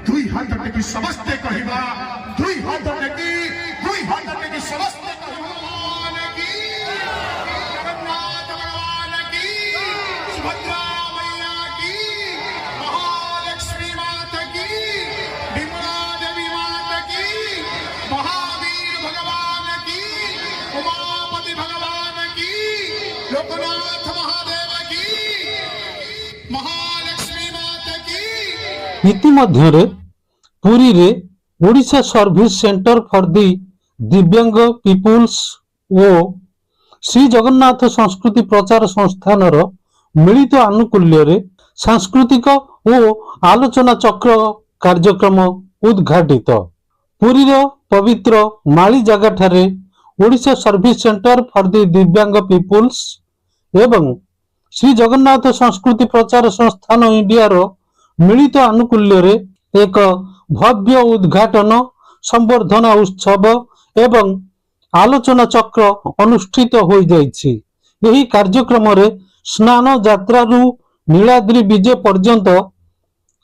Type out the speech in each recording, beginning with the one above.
दुई हाथ टेकी समस्ते कहवा दुई हाथ टेकी समस्ते भगवान की जगन्नाथ भगवान की सुभद्रा मैया की महालक्ष्मी माता की विमला देवी माता की महावीर भगवान की उमापति भगवान की लोकनाथ महादेव की महालक्ष्मी माता की। इतिमध्य पुरी रे Odisha service centre for the दिव्यांग पीपुल्स ओ श्री जगन्नाथ संस्कृति प्रचार संस्थान मिलित आनुकूल्य रे सांस्कृतिक ओ आलोचना चक्र कार्यक्रम उद्घाटित। पुरी रो पवित्र माली जगह ठारे Odisha service centre for the दिव्यांग पीपुल्स एवं श्री जगन्नाथ संस्कृति प्रचार संस्थान इंडिया रो मिलित आनुकूल्य रे एक भव्य उद्घाटन संवर्धना उत्सव एवं आलोचना चक्र अनुष्ठित हो जाइछि। एही कार्यक्रम रे स्नान यात्रा रु नीलाद्रि विजय पर्यंत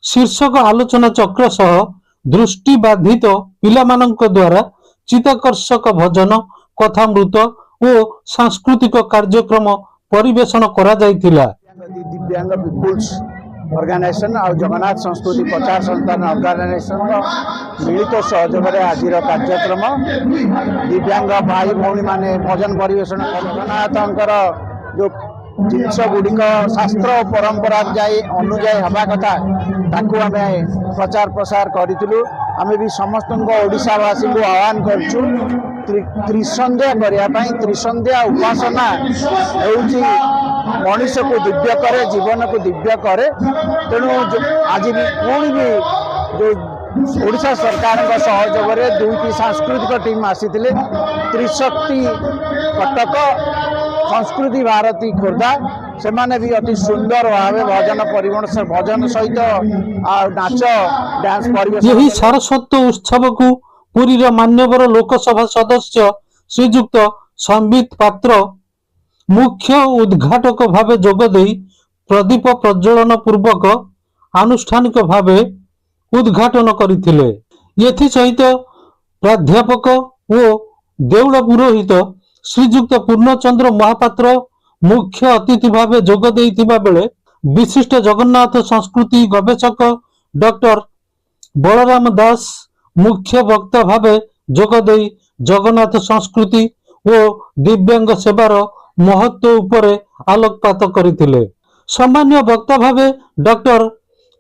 शीर्षक आलोचना चक्र सह दृष्टिबाधित पिलामानंक द्वारा चित्ताकर्षक भजन कथामृत और सांस्कृतिक कार्यक्रम परिवेषण करा जाइथिला। दिव्यांग पीपुल्स ऑर्गेनाइजेशन और जगन्नाथ संस्कृति प्रचार संस्थान ऑर्गेनाइजेशन मिलित सहयोग आज कार्यक्रम दिव्यांग भाई भौणी माने भजन परिवेषण जगन्नाथंकर जो जिनस गुड़िक शास्त्र और परंपरा जाए अनुजाई हवा कथा ताकू आम प्रचार प्रसार करूँ। आम भी समस्त ओडिशावासी को आह्वान करूँ त्रिसंध्या करने त्रिसंध्या उपासना होउची मनुष को दिव्य करे जीवन को दिव्य करे। तेणु आज भी पुणी भी जो ओडिशा सरकार सहयोग में दुईटी सांस्कृतिक टीम आसी त्रिशक्ति कटक संस्कृति भारती खोर्धा से माने भी अति सुंदर भाव भजन परिवेशन भजन सहित नाच डांस परिवेशन। यही सारस्वत उत्सव को पुरी मान्यवर लोकसभा सदस्य श्रीजुक्त संबित पात्र मुख्य उद्घाटक भावे जोगदे प्रदीप प्रज्वलन पूर्वक आनुष्ठानिक भावे उद्घाटन करथिले। एथि सहित प्राध्यापक ओ देउल पुरोहित श्रीजुक्त पूर्णचंद्र महापात्र मुख्य अतिथि भावे जोग देइथिबा बेले विशिष्ट जगन्नाथ संस्कृति गवेषक डॉक्टर बलराम दास मुख्य वक्ता भावे जोग देई जगन्नाथ संस्कृति और दिव्यांग सेवार महत्व उपरे आलोकपात करथिले। सामान्य वक्ता भावे डॉक्टर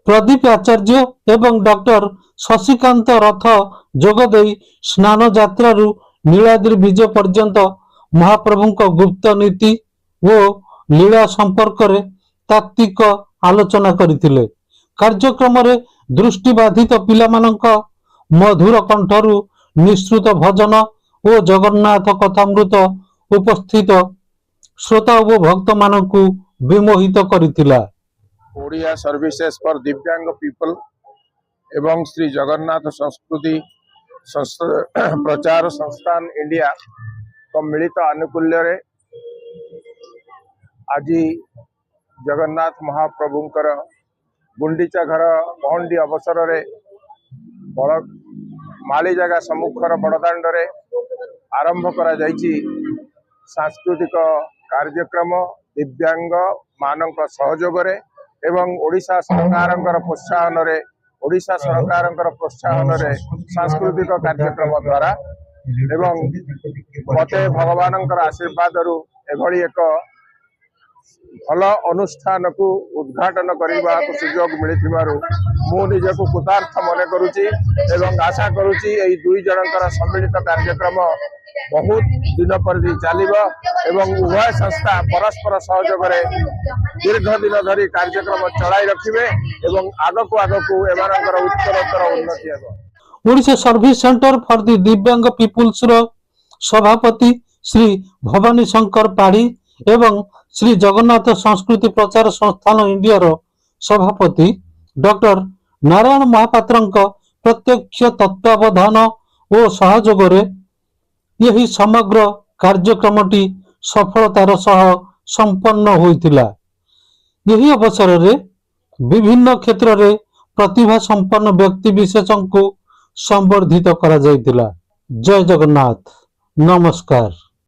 प्रदीप आचार्य एवं डॉक्टर शशिकांत रथ जोग देई स्नान यात्रा रु नीलाद्रि विजय पर्यंत महाप्रभुंक गुप्त नीति और लीला संपर्क रे तात्विक आलोचना करथिले। कार्यक्रम रे दृष्टिबाधित पिलामानंक मधुर कंठरु निश्रुत भजन और जगन्नाथ कथामृत उपस्थित श्रोता और भक्त मानकु विमोहित करथिला। ओडिया सर्विसेज फॉर दिव्यांग पीपल एवं श्री जगन्नाथ संस्कृति प्रचार संस्थान इंडिया को मिलित आनुकूल्य रे आज जगन्नाथ महाप्रभुंकर गुंडीचा घर पहंडी अवसर रे बड़ माली जगह सम्मुखर बड़दाण्ड रे आरंभ करा जाइछि सांस्कृतिक कार्यक्रम दिव्यांग मानक सहयोग रे एवं ओडिशा सरकारंकर प्रोत्साहन रे ओडिशा सरकारंकर प्रोत्साहन रे सांस्कृतिक कार्यक्रम द्वारा एवं मते भगवानंकर आशीर्वाद रु एभली एक भल अनुष्ठान को उद्घाटन करने को सुजोग मिलिथिबारु मु निजको कृतार्थ मने करूची एवं आशा करूची एई दुई जनकर सम्मिलित कार्यक्रम बहुत दिन पर चलिबो एवं उभय संस्था परस्पर सहयोग रे दीर्घ दिन धरी कार्यक्रम चलाई रखिबे एवं आगको एमानकर उत्तरोत्तर उन्नति हेबो। Odisha service centre for the दिव्यांग पीपुल्स रो सभापति श्री भवानी शंकर पाढ़ी एवं श्री जगन्नाथ संस्कृति प्रचार संस्थान इंडिया रो सभापति डॉक्टर नारायण महापात्रंक प्रत्यक्ष तत्वावधान और सहयोग रे यही समग्र कार्यक्रमटी सफलतार सह संपन्न होइतिला। यही अवसर रे विभिन्न क्षेत्र रे प्रतिभा संपन्न व्यक्ति विशेषଙ୍କୁ संबर्धित करा जायतिला। जय जगन्नाथ, नमस्कार।